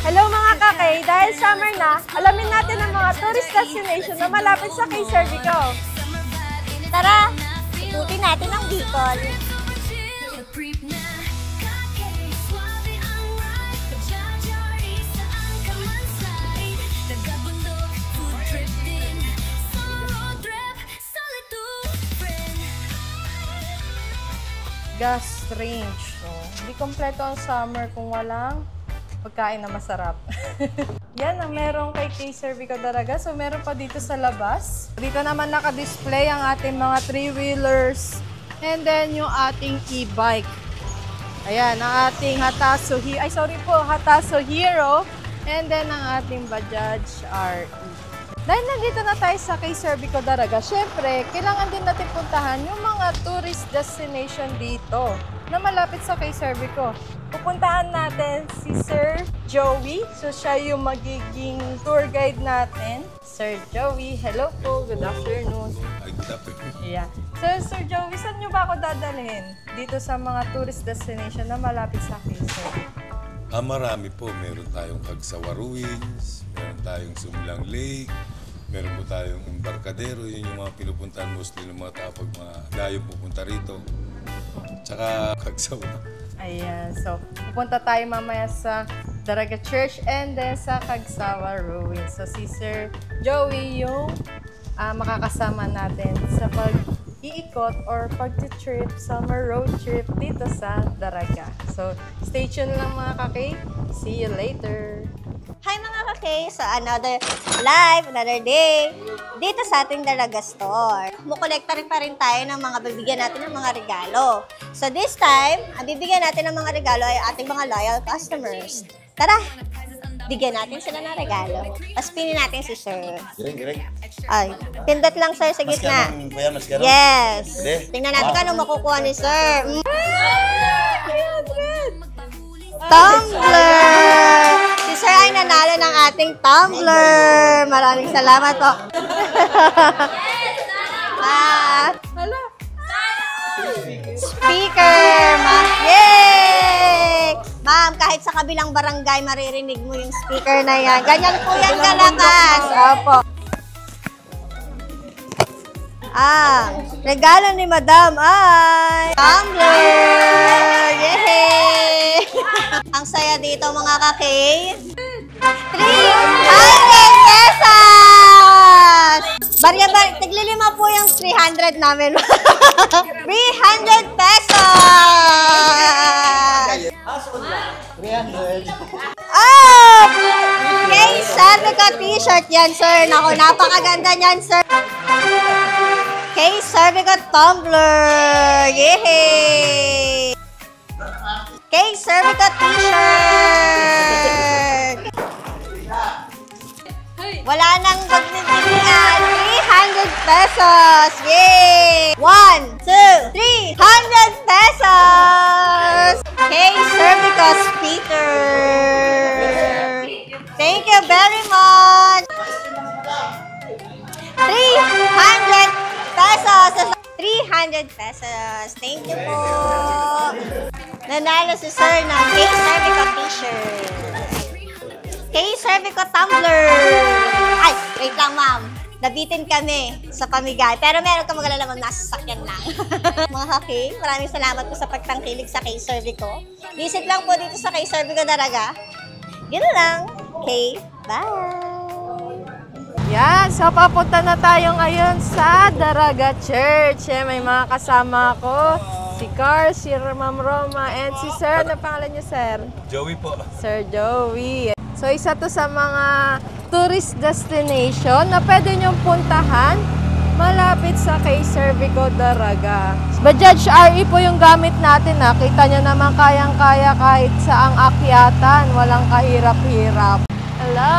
Hello mga kakay, dahil summer na, alamin natin ang mga tourist destination na malapit sa Kay Cervico. Tara, ikutin natin ang Bicol. Gas range. So, hindi kompleto ang summer kung walang pagkain na masarap. Yan ang meron kay Kay Cervico Daraga. So, meron pa dito sa labas. Dito naman naka-display ang ating mga 3-wheelers. And then, yung ating e-bike. Ayan, ang ating Hataso Hero. And then, ang ating Bajaj RE. Dahil nandito na tayo sa Kay Cervico Daraga, syempre, kailangan din natin puntahan yung mga tourist destination dito na malapit sa Kay Cervico. Pupuntahan natin si Sir Joey. So, siya yung magiging tour guide natin. Sir Joey, hello po. Good afternoon. Good afternoon. Yeah. So, Sir Joey, saan nyo ba ako dadalhin dito sa mga tourist destination na malapit sa Kay Cervico? Marami po. Meron tayong Kagsawa Ruins, meron tayong Sumlang Lake, meron po tayong Embarcadero. Yun yung mga pinupuntahan mostly ng mga tao pag mga dayo pupunta rito. Tsaka Kagsawa. Ayan. So, pupunta tayo mamaya sa Daraga Church and then sa Kagsawa Ruins. So, si Sir Joey yung makakasama natin sa pag-iikot or pag-trip, summer road trip dito sa Daraga. So, stay tuned lang mga kakay. See you later! Hi mga kakay! So another live, another day dito sa ating Daraga Store. Kumukolekta rin pa rin tayo ng mga bibigyan natin ng mga regalo. So this time, ang bibigyan natin ng mga regalo ay ating mga loyal customers. Tara! Bigyan natin sila ng regalo. Tapos pinin natin si Sir. Gireng. Ay, pindot lang Sir sa gitna. Maskara? Yes! Pwede? Tingnan natin kung ano makukuha ni Sir. Tumbler! Si Sir ay nanalo ng ating tumbler. Maraming salamat po. Hala! Speaker! Yay! Ma'am, kahit sa kabilang barangay, maririnig mo yung speaker na yan. Ganyan po yan kalakas. Opo. Regalo ni Madam ay tumbler! Yay! Ang saya dito mga kakay. 300 pesos! Taglilima po yung 300 namin. 300 pesos! 300. Oh! Kay Cervico t-shirt yan, sir. Naku, napakaganda niyan, sir. Kay Cervico tumbler. Yehey! Kay Cervico t-shirt. Wala nang pagbibigyan. 300 pesos. Yay! 1, 2, 300 pesos. Kay Cervico speaker. Thank you very much. 300 pesos. 300 pesos. Thank you po. Nanalo si Sir ng Kay Cervico t-shirt. Kay Cervico tumbler. Ay, wait lang ma'am. Nabitin kami sa pamigay. Pero meron ka magalala ma'am, nasa sakyan lang. Mga kakay, maraming salamat po sa pagtangkilik sa Kay Cervico. Visit lang po dito sa Kay Cervico Daraga. Ganoon lang. Okay, bye! Yan, so papunta na tayo ngayon sa Daraga Church. May mga kasama ko. Si Carl, si Ma'am Roma, and si Sir. Ano pangalan niyo, Sir? Joey po. Sir Joey. So, isa to sa mga tourist destination na pwede niyong puntahan malapit sa Kay Cervico Daraga. Bajaj RE po yung gamit natin. Kita niyo naman kayang-kaya kahit saang akyatan. Walang kahirap-hirap. Hello!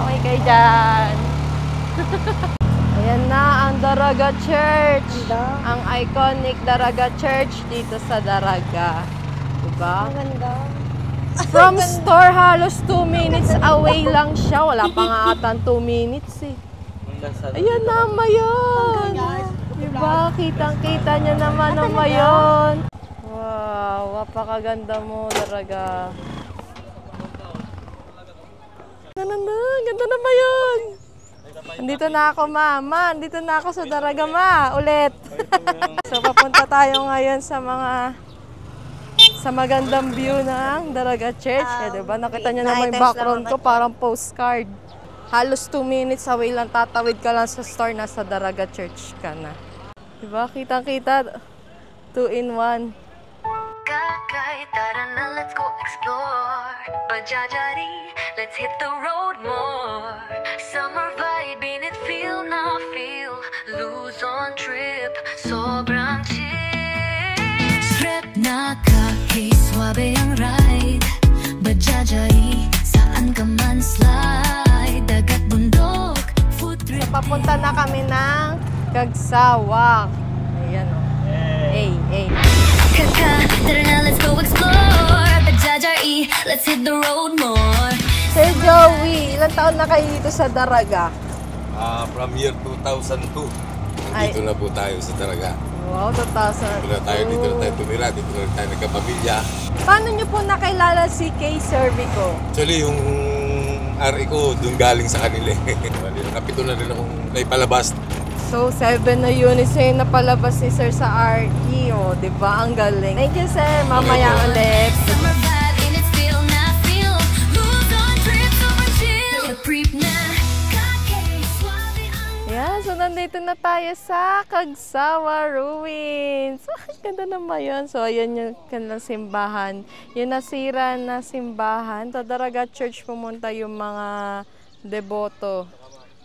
Okay kayo dyan. Ayan na ang Daraga Church. Ang iconic Daraga Church dito sa Daraga. Diba? Maganda. From store, halos 2 minutes away lang siya. Wala pa nga atang 2 minutes eh. Ayan na, mayon. Diba? Kitang-kita niya naman ang mayon. Wow, napakaganda mo, Daraga. Ganda na ba yun? Andito na ako, mama. Andito na ako sa Daragama. Ulit. So, papunta tayo ngayon sa magandang view ng Daraga Church. Diba? Nakita niyo naman yung background ko, parang postcard. Halos 2 minutes away lang, tatawid ka lang sa store, nasa Daraga Church ka na. Diba? Kitang-kita. 2 in 1. Kakay, tara na, let's go explore. Bajajari, let's hit the road more. Summer vibe, in it feel na feel. Lose on trip, sobrang chill. Strap na kaki, suabe ang ride. Bajajari, saan ka man slide. Dagat bundok, food trip. Papunta na kami ng Kagsawa. Ayan o. Hey. Kaka, tara na, let's go explore. Bajajari, let's hit the road more. Sir Joey, ilang taon na kayo dito sa Daraga? From year 2002, nandito na po tayo sa Daraga. Wow, 2000. Dito na tayo tumira, dito na tayo nagkapamilya. Paano nyo po nakilala si Kay Cervico? Actually, yung RE ko doon galing sa kanila. Nakapito na rin akong naipalabas. So, 7 na units yung napalabas ni Sir sa RE, o, diba? Ang galing. Thank you, Sir. Mamaya ulit. Summer vibe, in it feel na feel. Lose on trip, super chill. Creep na, kake, suave ang Yan, so nandito na tayo sa Kagsawa Ruins. Ang ganda naman yun. So, ayan yung kanilang simbahan. Yung nasira na simbahan. Sa Daraga Church pumunta yung mga deboto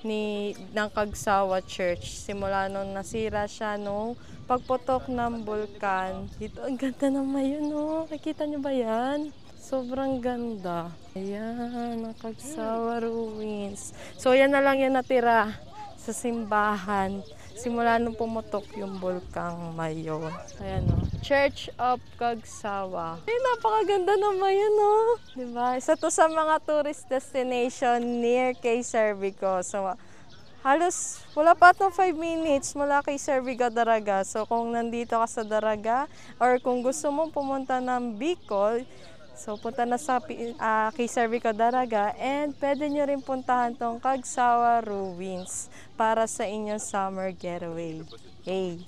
ng Kagsawa Church. Simula nung nasira siya nung pagputok ng bulkan. Dito, ang ganda naman yun, no? Nakikita nyo ba yan? Sobrang ganda. Ayan, ang Kagsawa Ruins. So, yan na lang yung natira sa simbahan. Simula nung pumutok yung bulkang mayon. Ayan, no? Church of Kagsawa. Ay, napakaganda naman yun, no? Diba? Isa to sa mga tourist destination near kay Cervico. So, halos wala pa itong 5 minutes mula kay Cervico, Daraga. So, kung nandito ka sa Daraga or kung gusto mong pumunta ng Bicol, so punta na sa kay Cervico, Daraga, and pwede nyo rin puntahan tong Kagsawa Ruins para sa inyong summer getaway. Hey.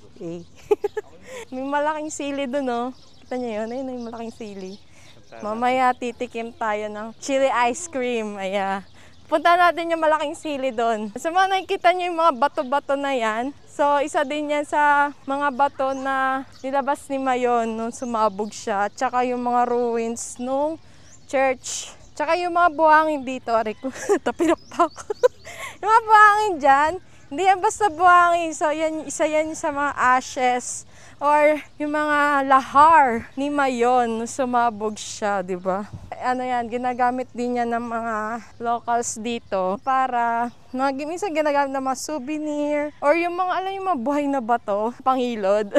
May malaking sili doon, no? Kita nyo yun? Ayun, may malaking sili. Mamaya titikim tayo ng chili ice cream. Ayan. Punta natin yung malaking sili doon. Sa mga nakikita nyo yung mga bato-bato na yan, so isa din yan sa mga bato na nilabas ni Mayon nung sumabog siya. Tsaka yung mga ruins nung church. Tsaka yung mga buhangin dito. Aray ko, tapilok pa ako. Yung mga buhangin dyan, hindi yan basta buhangin. So yan, isa yan sa mga ashes or yung mga lahar ni Mayon nung sumabog siya, di ba? Ano yan, ginagamit din yan ng mga locals dito para minsan ginagamit ng mga souvenir or yung mga, alam yung mga buhay na bato, pangilod.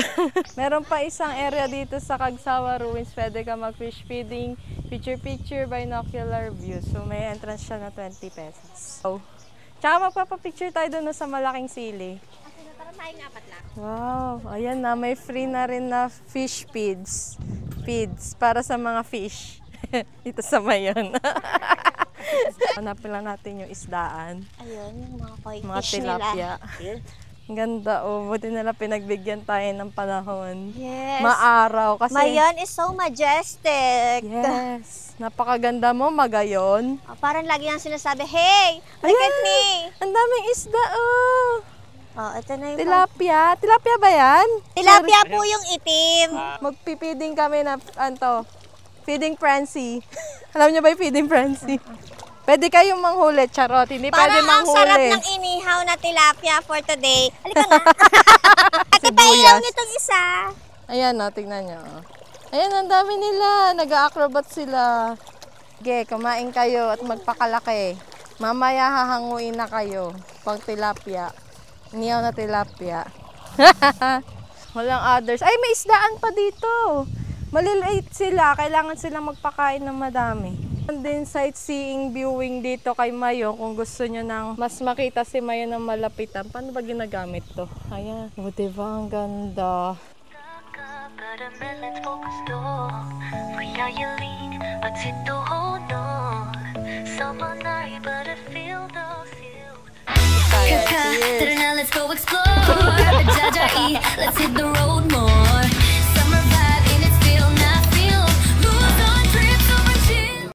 Meron pa isang area dito sa Kagsawa Ruins, pwede ka mag-fish feeding, picture-picture, binocular view. So may entrance siya na 20 pesos. So, tsaka magpapapicture tayo doon sa malaking sili. Wow, ayan na, may free na rin na fish feeds. Feeds para sa mga fish. Dito sa Mayon. Hanapin lang natin yung isdaan. Ayun, yung mga koi Mga fish nila. tilapia. Ang ganda, oh. Buti nila pinagbigyan tayo ng panahon. Yes. Maaraw. Kasi, Mayon is so majestic. yes. Napakaganda mo, Magayon. Parang lagi yung sinasabi, hey, look at me. Ang daming isda, oh. Oh, ito na yung Tilapia. Tilapia ba yan? tilapia po yung itim. Magpipiding kami na, feeding frenzy. Alam niyo ba yung feeding frenzy? Pwede kayong manghuli, charot. Hindi pwede Parang ang manghuli. sarap ng inihaw na tilapia for today. Halika na. Ate, pailaw nitong isa. Ayan, no, tignan nyo. Ayan, ang dami nila. Nag-acrobat sila. Sige, kumain kayo at magpakalaki. Mamaya hahanguin na kayo. Pag tilapia. Inihaw na tilapia. Walang others. Ay, may isdaan pa dito. Maliliit sila. Kailangan silang magpakain ng madami. And then, sightseeing, viewing dito kay Mayo. Kung gusto nyo nang mas makita si Mayo ng malapitan. Paano ba ginagamit to? Ayan. O, diba? Ang ganda. 바람에 let's focus 더 위아의 lead 빠진 또 honor Summer night but Tara Cheers! na, let's go explore. Bajajari, let's hit the